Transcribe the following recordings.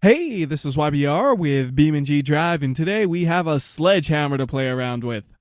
Hey, this is WhyBeAre with BeamNG.drive, and today we have a sledgehammer to play around with.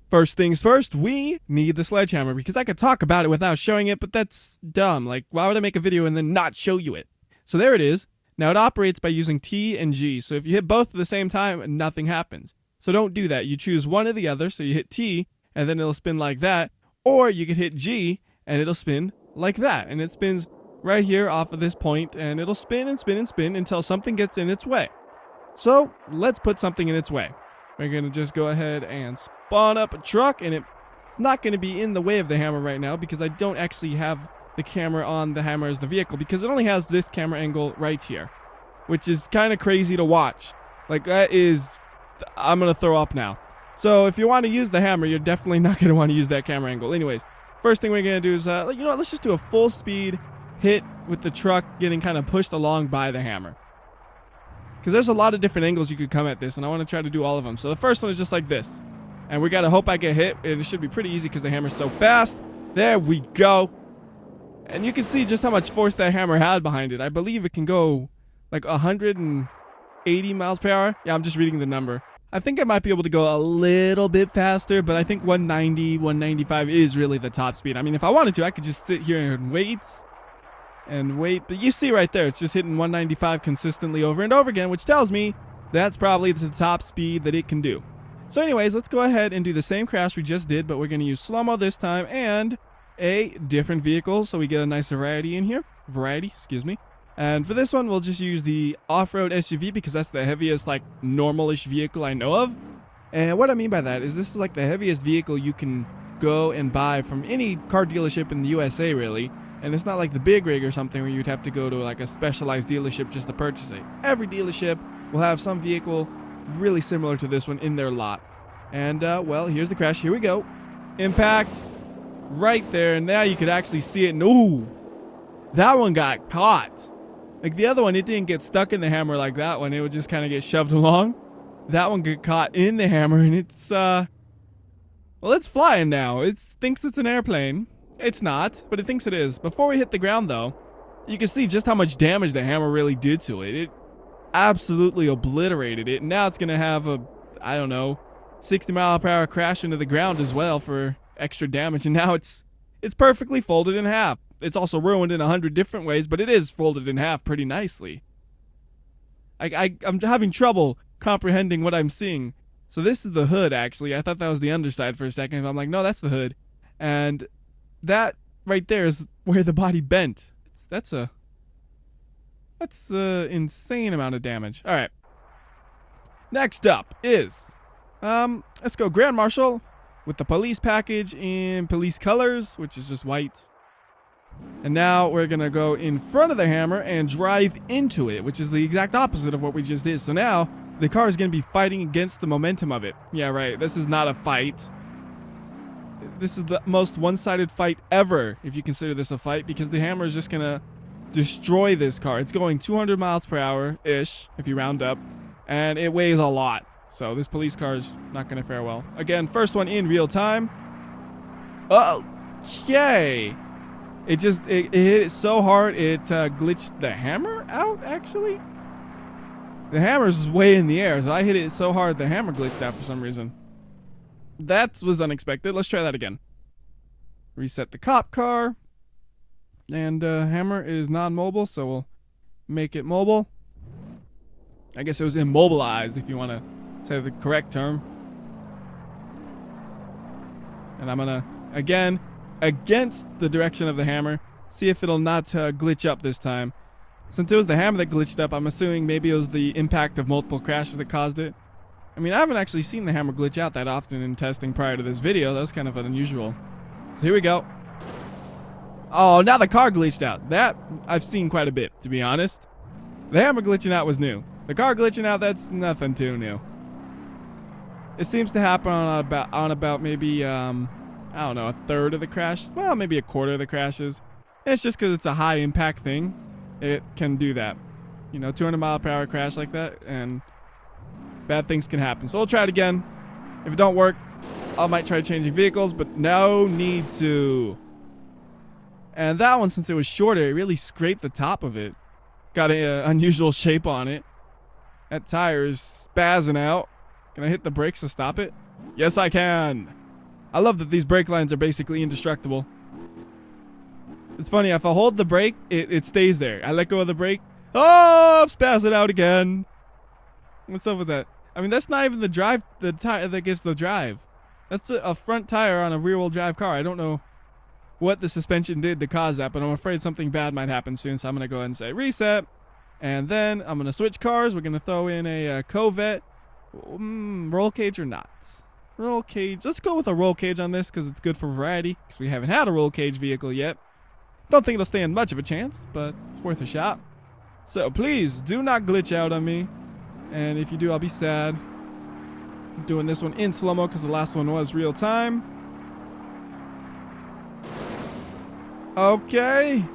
First things first, we need the sledgehammer because I could talk about it without showing it, but that's dumb. Like, why would I make a video and then not show you it? So there it is. Now it operates by using T and G, so if you hit both at the same time, nothing happens. So don't do that. You choose one or the other, so you hit T, and then it'll spin like that, or you could hit G, and it'll spin like that, and it spins right here off of this point, and it'll spin and spin and spin until something gets in its way. So let's put something in its way. We're gonna just go ahead and spawn up a truck, and it's not gonna be in the way of the hammer right now because I don't actually have the camera on the hammer as the vehicle, because it only has this camera angle right here, which is kind of crazy to watch. Like, that is, I'm gonna throw up now. So if you want to use the hammer, you're definitely not gonna want to use that camera angle. Anyways, first thing we're gonna do is let's just do a full speed hit with the truck getting kind of pushed along by the hammer, because there's a lot of different angles you could come at this, and I want to try to do all of them. So the first one is just like this, and we gotta hope I get hit, and it should be pretty easy because the hammer's so fast. There we go. And you can see just how much force that hammer had behind it. I believe it can go like 180 miles per hour. Yeah, I'm just reading the number. I think I might be able to go a little bit faster, but I think 190, 195 is really the top speed. I mean, if I wanted to, I could just sit here and wait. But you see right there, it's just hitting 195 consistently over and over again, which tells me that's probably the top speed that it can do. So anyways, let's go ahead and do the same crash we just did, but we're going to use slow-mo this time and a different vehicle, so we get a nice variety in here. And for this one, we'll just use the off-road SUV because that's the heaviest, like, normal-ish vehicle I know of. And what I mean by that is this is like the heaviest vehicle you can go and buy from any car dealership in the USA, really. And it's not like the big rig or something where you'd have to go to like a specialized dealership just to purchase it. Every dealership will have some vehicle really similar to this one in their lot. And, well, here's the crash. Here we go. Impact. Right there. And now you could actually see it. And, ooh, that one got caught. Like the other one, it didn't get stuck in the hammer like that one. It would just kind of get shoved along. That one got caught in the hammer, and it's, well, it's flying now. It thinks it's an airplane. It's not, but it thinks it is. Before we hit the ground, though, you can see just how much damage the hammer really did to it. It absolutely obliterated it. And now it's going to have a, I don't know, 60 mile per hour crash into the ground as well for extra damage. And now it's perfectly folded in half. It's also ruined in 100 different ways, but it is folded in half pretty nicely. I'm having trouble comprehending what I'm seeing. So this is the hood, actually. I thought that was the underside for a second. I'm like, no, that's the hood. And that right there is where the body bent. That's a insane amount of damage. All right. Next up is, let's go Grand Marshal with the police package in police colors, which is just white. And now we're gonna go in front of the hammer and drive into it, which is the exact opposite of what we just did. So now the car is gonna be fighting against the momentum of it. Yeah, right. This is not a fight. This is the most one-sided fight ever, if you consider this a fight, because the hammer is just gonna destroy this car. It's going 200 miles per hour-ish, if you round up, and it weighs a lot. So this police car is not gonna fare well. Again, first one in real time. Okay. It hit it so hard, it glitched the hammer out, actually. The hammer's way in the air, so I hit it so hard the hammer glitched out for some reason. That was unexpected. Let's try that again. Reset the cop car. And hammer is non-mobile, so we'll make it mobile. I guess it was immobilized, if you want to say the correct term. And I'm going to, again, against the direction of the hammer, see if it'll not glitch up this time. Since it was the hammer that glitched up, I'm assuming maybe it was the impact of multiple crashes that caused it. I mean, I haven't actually seen the hammer glitch out that often in testing prior to this video. That was kind of unusual. So here we go. Oh, now the car glitched out. That I've seen quite a bit, to be honest. The hammer glitching out was new. The car glitching out, that's nothing too new. It seems to happen on about maybe, I don't know, a third of the crashes. Well, maybe a quarter of the crashes. And it's just because it's a high impact thing. It can do that. You know, 200 mile per hour crash like that, and bad things can happen. So we'll try it again. If it don't work, I might try changing vehicles, but no need to. And that one, since it was shorter, it really scraped the top of it. got an unusual shape on it. That tire is spazzing out. Can I hit the brakes to stop it? Yes, I can. I love that these brake lines are basically indestructible. It's funny, if I hold the brake, it stays there. I let go of the brake. Oh, spaz it out again. What's up with that? I mean, that's not even the tire that gets the drive. That's a front tire on a rear-wheel drive car. I don't know what the suspension did to cause that, but I'm afraid something bad might happen soon, so I'm going to go ahead and say reset. And then I'm going to switch cars. We're going to throw in a Corvette. Roll cage or not? Roll cage. Let's go with a roll cage on this because it's good for variety, because we haven't had a roll cage vehicle yet. Don't think it'll stand much of a chance, but it's worth a shot. So please do not glitch out on me. And if you do, I'll be sad. I'm doing this one in slow-mo because the last one was real time. Okay.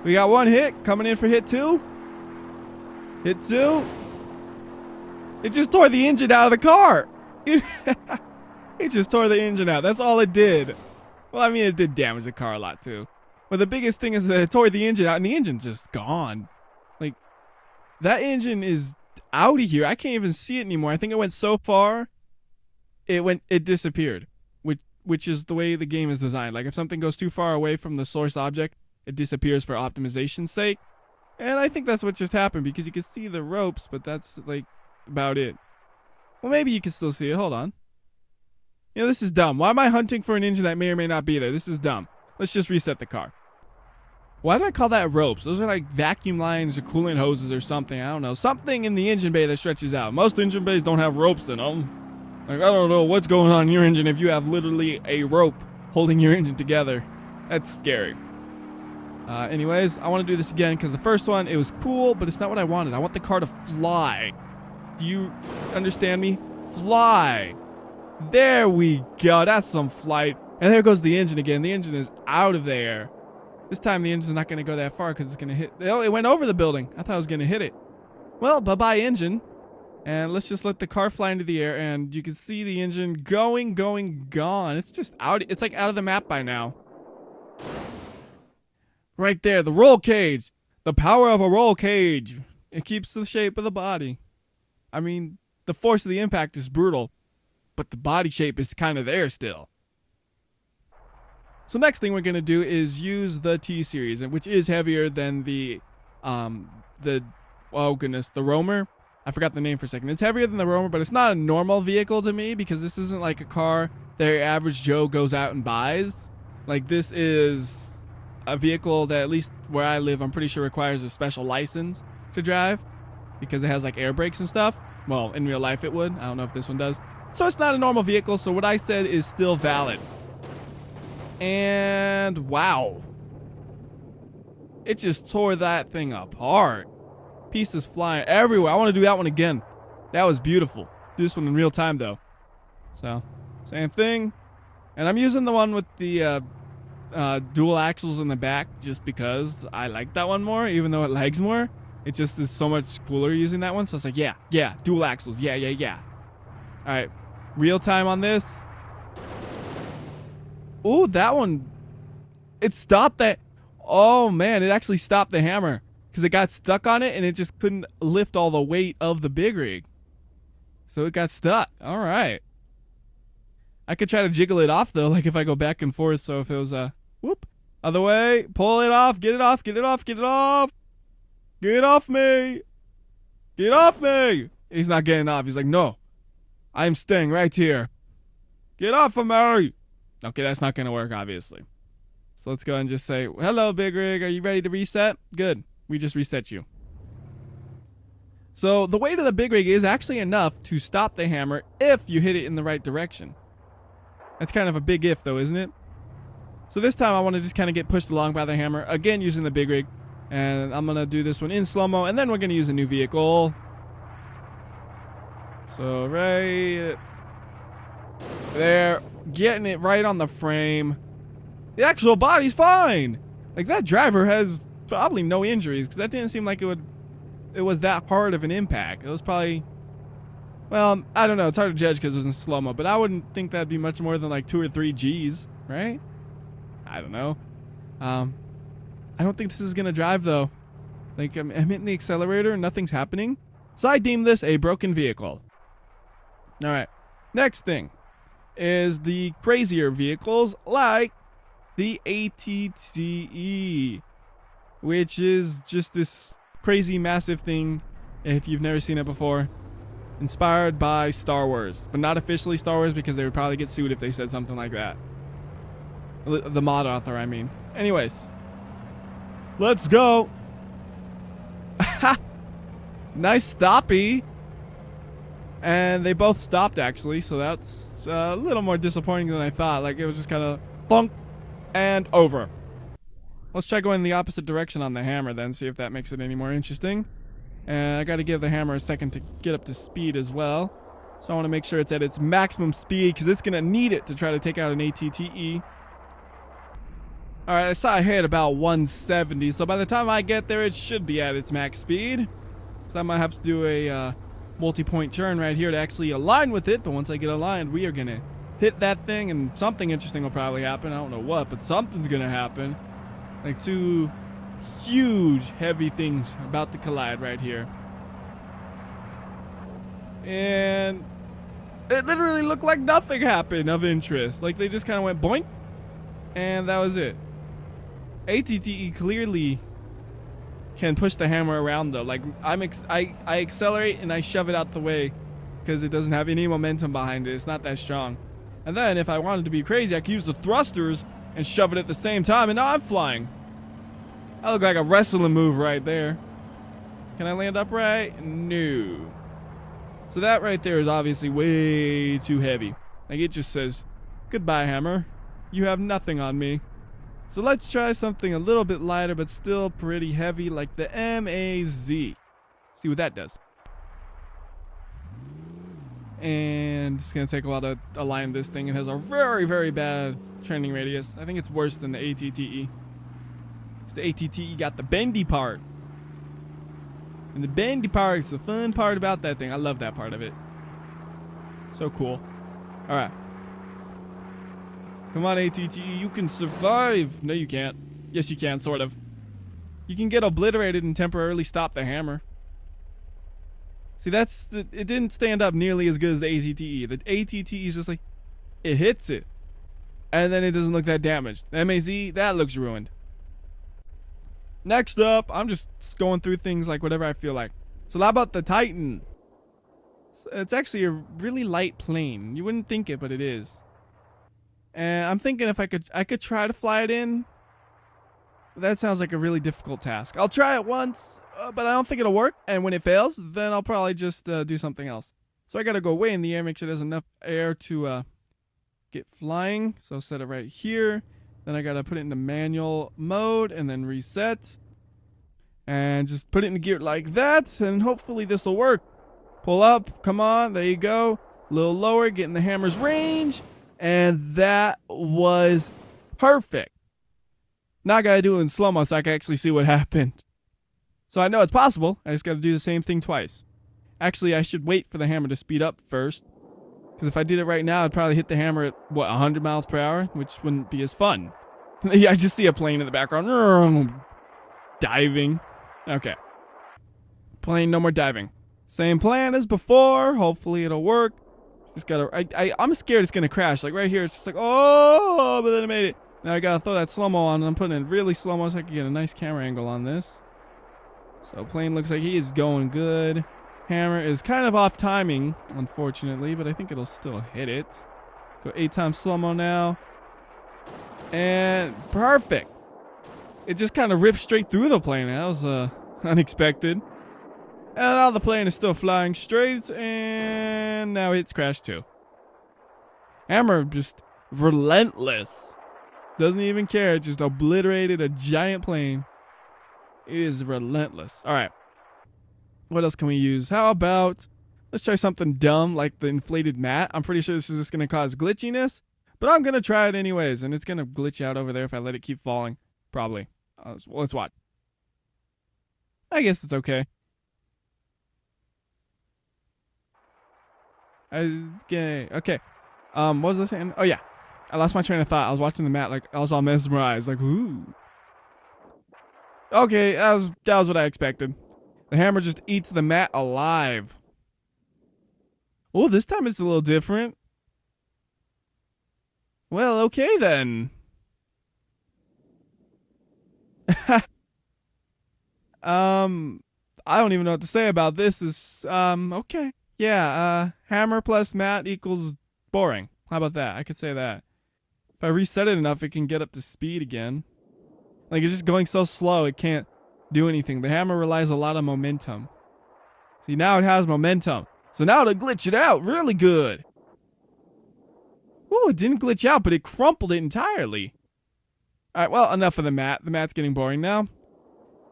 We got one hit coming in for hit 2. Hit 2. It just tore the engine out of the car. It just tore the engine out. That's all it did. Well, I mean, it did damage the car a lot too. But the biggest thing is that it tore the engine out, and the engine's just gone. Like, that engine is out of here. I can't even see it anymore. I think it went so far, it disappeared. Which is the way the game is designed. Like, if something goes too far away from the source object, it disappears for optimization's sake. And I think that's what just happened, because you can see the ropes, but that's, like, about it. Well, maybe you can still see it. Hold on. You know, this is dumb. Why am I hunting for an engine that may or may not be there? This is dumb. Let's just reset the car. Why did I call that ropes? Those are like vacuum lines or coolant hoses or something. I don't know. Something in the engine bay that stretches out. Most engine bays don't have ropes in them. Like, I don't know what's going on in your engine if you have literally a rope holding your engine together. That's scary. Anyways, I want to do this again because the first one, it was cool, but it's not what I wanted. I want the car to fly. Do you understand me? Fly. There we go. That's some flight. And there goes the engine again. The engine is out of there. This time the engine's not going to go that far because it's going to hit. Oh, it went over the building. I thought I was going to hit it. Well, bye-bye engine. And let's just let the car fly into the air. And you can see the engine going, gone. It's just out. It's like out of the map by now. Right there, the roll cage. The power of a roll cage. It keeps the shape of the body. I mean, the force of the impact is brutal, but the body shape is kind of there still. So next thing we're going to do is use the T-Series, which is heavier than the Roamer. I forgot the name for a second. It's heavier than the Roamer, but it's not a normal vehicle to me because this isn't like a car that your average Joe goes out and buys. Like, this is a vehicle that, at least where I live, I'm pretty sure requires a special license to drive because it has like air brakes and stuff. Well, in real life it would. I don't know if this one does. So it's not a normal vehicle, so what I said is still valid. And wow. It just tore that thing apart. Pieces flying everywhere. I want to do that one again. That was beautiful. Do this one in real time though. So, same thing. And I'm using the one with the dual axles in the back just because I like that one more, even though it lags more. It just is so much cooler using that one. So it's like, yeah, dual axles. Yeah. All right, real time on this. Ooh, that one, it stopped that. Oh man, it actually stopped the hammer because it got stuck on it and it just couldn't lift all the weight of the big rig. So it got stuck. All right. I could try to jiggle it off though, like if I go back and forth. So if it was whoop, other way, pull it off, get it off. Get off me. Get off me. He's not getting off. He's like, no, I'm staying right here. Get off of me. Okay, that's not going to work, obviously. So let's go and just say, hello, big rig. Are you ready to reset? Good. We just reset you. So the weight of the big rig is actually enough to stop the hammer if you hit it in the right direction. That's kind of a big if, though, isn't it? So this time I want to just kind of get pushed along by the hammer, again using the big rig. And I'm going to do this one in slow-mo, and then we're going to use a new vehicle. So right there, getting it right on the frame. The actual body's fine. Like, that driver has probably no injuries, because that didn't seem like it was that hard of an impact. It was probably, well, I don't know. It's hard to judge because it was in slow-mo, but I wouldn't think that'd be much more than like 2 or 3 G's, right? I don't know. I don't think this is going to drive, though. Like, I'm hitting the accelerator and nothing's happening. So I deem this a broken vehicle. Alright, next thing is the crazier vehicles like the ATTE, which is just this crazy massive thing, if you've never seen it before, inspired by Star Wars, but not officially Star Wars because they would probably get sued if they said something like that. The mod author, I mean. Anyways, let's go. Nice stoppy. And they both stopped actually, so that's a little more disappointing than I thought. Like, it was just kind of thunk and over. Let's try going the opposite direction on the hammer then, see if that makes it any more interesting. And I got to give the hammer a second to get up to speed as well. So I want to make sure it's at its maximum speed because it's going to need it to try to take out an ATTE. Alright, I saw I hit about 170, so by the time I get there, it should be at its max speed. So I might have to do a multi-point turn right here to actually align with it, but once I get aligned, we are going to hit that thing, and something interesting will probably happen. I don't know what, but something's going to happen. Like two huge, heavy things about to collide right here. And it literally looked like nothing happened of interest. Like, they just kind of went boink, and that was it. ATTE clearly can push the hammer around though. Like, I accelerate and I shove it out the way because it doesn't have any momentum behind it. It's not that strong. And then if I wanted to be crazy, I could use the thrusters and shove it at the same time, and now I'm flying. I look like a wrestling move right there. Can I land upright? No. So that right there is obviously way too heavy. Like, it just says, goodbye hammer. You have nothing on me. So let's try something a little bit lighter but still pretty heavy, like the MAZ. See what that does. And it's going to take a while to align this thing. It has a very, very bad trending radius. I think it's worse than the ATTE. Because the ATTE got the bendy part. And the bendy part is the fun part about that thing. I love that part of it. So cool. Alright. Come on, ATTE, you can survive. No, you can't. Yes, you can, sort of. You can get obliterated and temporarily stop the hammer. See, it didn't stand up nearly as good as the ATTE. The ATTE is just like, it hits it, and then it doesn't look that damaged. The MAZ, that looks ruined. Next up, I'm just going through things like whatever I feel like. So how about the Titan? It's actually a really light plane. You wouldn't think it, but it is. And I'm thinking if I could try to fly it in. That sounds like a really difficult task. I'll try it once, but I don't think it'll work. And when it fails, then I'll probably just do something else. So I gotta go way in the air, make sure there's enough air to get flying. So I'll set it right here. Then I gotta put it into manual mode and then reset. And just put it in gear like that, and hopefully this will work. Pull up, come on, there you go. A little lower, get in the hammer's range. And that was perfect. Now I gotta do it in slow-mo so I can actually see what happened. So I know it's possible. I just gotta do the same thing twice. Actually, I should wait for the hammer to speed up first. Because if I did it right now, I'd probably hit the hammer at, 100 miles per hour? Which wouldn't be as fun. Yeah, I just see a plane in the background. Diving. Okay. Plane, no more diving. Same plan as before. Hopefully it'll work. Just gotta, I'm scared it's gonna crash. Like right here, it's just like, oh, but then it made it. Now I gotta throw that slow-mo on, and I'm putting it really slow-mo so I can get a nice camera angle on this. So plane looks like he is going good. Hammer is kind of off timing, unfortunately, but I think it'll still hit it. Go 8 times slow-mo now. And perfect. It just kind of ripped straight through the plane. That was unexpected. And now the plane is still flying straight, and now it's crashed too. Hammer just relentless. Doesn't even care. It just obliterated a giant plane. It is relentless. All right. What else can we use? How about, let's try something dumb like the inflated mat. I'm pretty sure this is just going to cause glitchiness, but I'm going to try it anyways, and it's going to glitch out over there if I let it keep falling. Probably. Let's watch. I guess it's okay. Okay. What was I saying? Oh yeah, I lost my train of thought. I was watching the mat, like I was all mesmerized, like ooh. Okay, that was what I expected. The hammer just eats the mat alive. Oh, this time it's a little different. Well, okay then. I don't even know what to say about this. Okay. Yeah, hammer plus mat equals boring. How about that? I could say that. If I reset it enough, it can get up to speed again. Like, it's just going so slow, it can't do anything. The hammer relies a lot on momentum. See, now it has momentum. So now it'll glitch it out really good. Ooh, it didn't glitch out, but it crumpled it entirely. Alright, well, enough of the mat. The mat's getting boring now.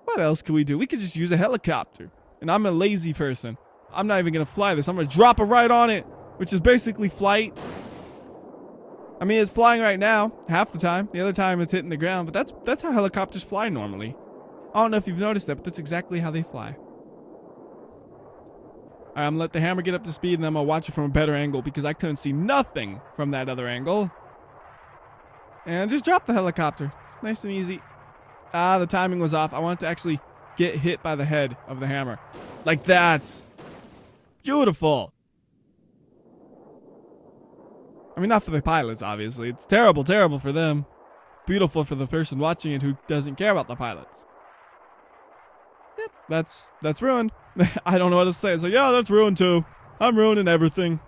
What else could we do? We could just use a helicopter. And I'm a lazy person. I'm not even going to fly this. I'm going to drop it right on it, which is basically flight. I mean, it's flying right now, half the time. The other time it's hitting the ground, but that's how helicopters fly normally. I don't know if you've noticed that, but that's exactly how they fly. Alright, I'm going to let the hammer get up to speed, and then I'm going to watch it from a better angle, because I couldn't see nothing from that other angle. And just drop the helicopter. It's nice and easy. Ah, the timing was off. I wanted to actually get hit by the head of the hammer. Like that. Beautiful. I mean, not for the pilots, obviously. It's terrible, terrible for them. Beautiful for the person watching it who doesn't care about the pilots. Yep, that's ruined. I don't know what to say. So, yeah, that's ruined too. I'm ruining everything.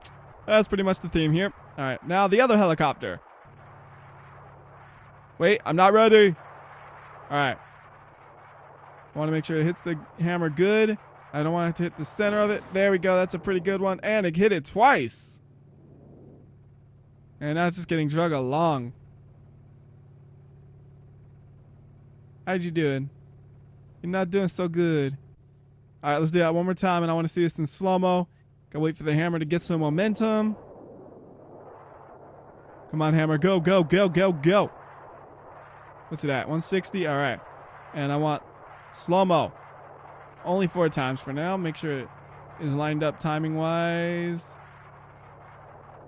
That's pretty much the theme here. All right, now the other helicopter. Wait, I'm not ready. All right. I want to make sure it hits the hammer good. I don't want it to hit the center of it. There we go. That's a pretty good one. And it hit it twice. And now it's just getting drug along. How'd you doing? You're not doing so good. All right, let's do that one more time. And I want to see this in slow-mo. Gotta wait for the hammer to get some momentum. Come on, hammer. Go, go, go, go, go. What's it at? 160? All right. And I want slow-mo. Only 4 times for now. Make sure it is lined up timing-wise.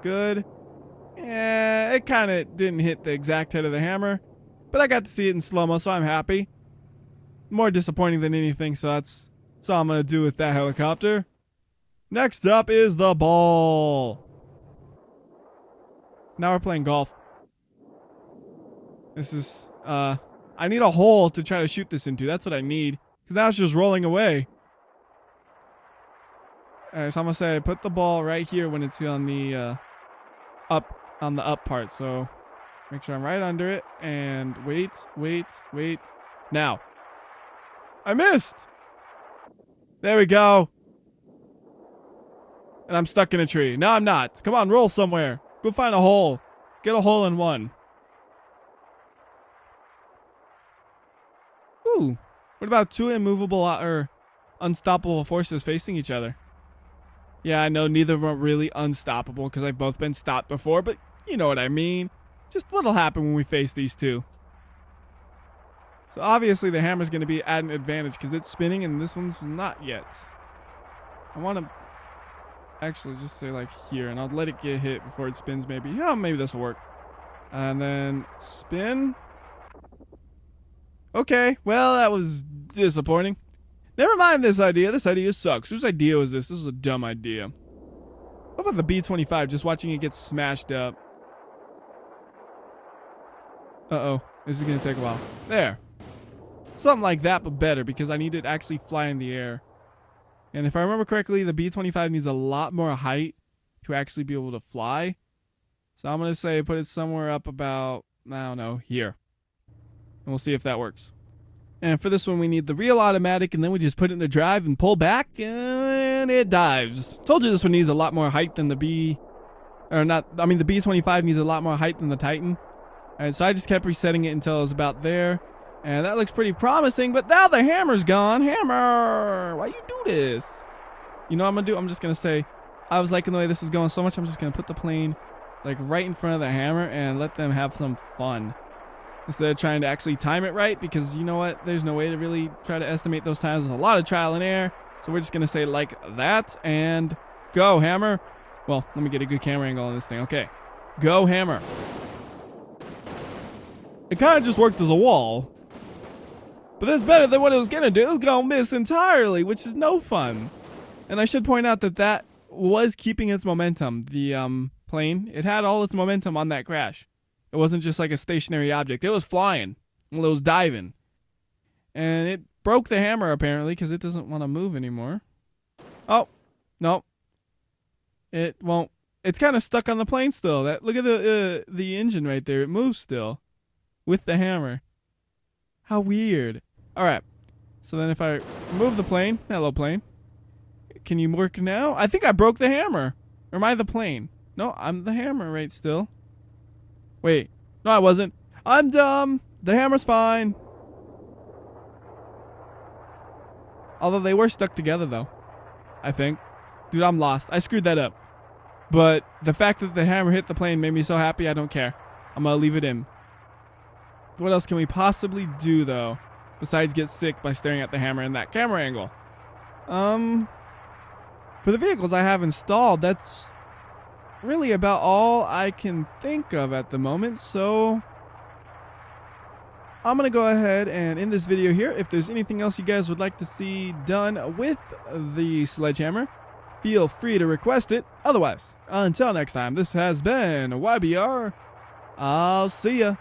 Good. Yeah, it kind of didn't hit the exact head of the hammer. But I got to see it in slow-mo, so I'm happy. More disappointing than anything, so that's all I'm going to do with that helicopter. Next up is the ball. Now we're playing golf. This is, I need a hole to try to shoot this into. That's what I need. Because now it's just rolling away. Alright, so I'm going to say put the ball right here when it's on the, up part. So make sure I'm right under it. And wait. Now. I missed! There we go. And I'm stuck in a tree. No, I'm not. Come on, roll somewhere. Go find a hole. Get a hole in one. Ooh. What about 2 immovable or unstoppable forces facing each other? Yeah, I know neither of them are really unstoppable because I've both been stopped before, but you know what I mean. Just what'll happen when we face these two. So obviously the hammer's going to be at an advantage because it's spinning and this one's not yet. I want to actually just say like here, and I'll let it get hit before it spins maybe. Yeah, maybe this will work. And then spin. Okay, well, that was disappointing. Never mind this idea. This idea sucks. Whose idea was this? This was a dumb idea. What about the B-25? Just watching it get smashed up. Uh-oh. This is going to take a while. There. Something like that, but better, because I need it to actually fly in the air. And if I remember correctly, the B-25 needs a lot more height to actually be able to fly. So I'm going to say put it somewhere up about, I don't know, here. And we'll see if that works. And for this one, we need the real automatic, and then we just put it in the drive and pull back, and it dives. Told you this one needs a lot more height than the the B-25 needs a lot more height than the Titan. And so I just kept resetting it until it was about there. And that looks pretty promising, but now the hammer's gone. Hammer! Why you do this? You know what I'm going to do? I'm just going to say, I was liking the way this is going so much, I'm just going to put the plane like right in front of the hammer and let them have some fun. Instead of trying to actually time it right, because you know what? There's no way to really try to estimate those times. There's a lot of trial and error. So we're just going to say like that and go, hammer. Well, let me get a good camera angle on this thing. Okay. Go, hammer. It kind of just worked as a wall. But that's better than what it was gonna do. It was gonna miss entirely, which is no fun. And I should point out that that was keeping its momentum. The plane, it had all its momentum on that crash. It wasn't just like a stationary object. It was flying. Well, it was diving. And it broke the hammer apparently because it doesn't want to move anymore. Oh, no. It won't. It's kind of stuck on the plane still. Look at the engine right there. It moves still with the hammer. How weird. All right. So then if I remove the plane, hello plane. Can you work now? I think I broke the hammer. Or am I the plane? No, I'm the hammer right still. Wait. No, I wasn't. I'm dumb. The hammer's fine. Although they were stuck together though. I think. Dude, I'm lost. I screwed that up. But the fact that the hammer hit the plane made me so happy, I don't care. I'm gonna leave it in. What else can we possibly do though? Besides get sick by staring at the hammer in that camera angle. For the vehicles I have installed, that's really about all I can think of at the moment. So I'm going to go ahead and end this video here. If there's anything else you guys would like to see done with the Sledgehammer, feel free to request it. Otherwise, until next time, this has been WhyBeAre. I'll see ya.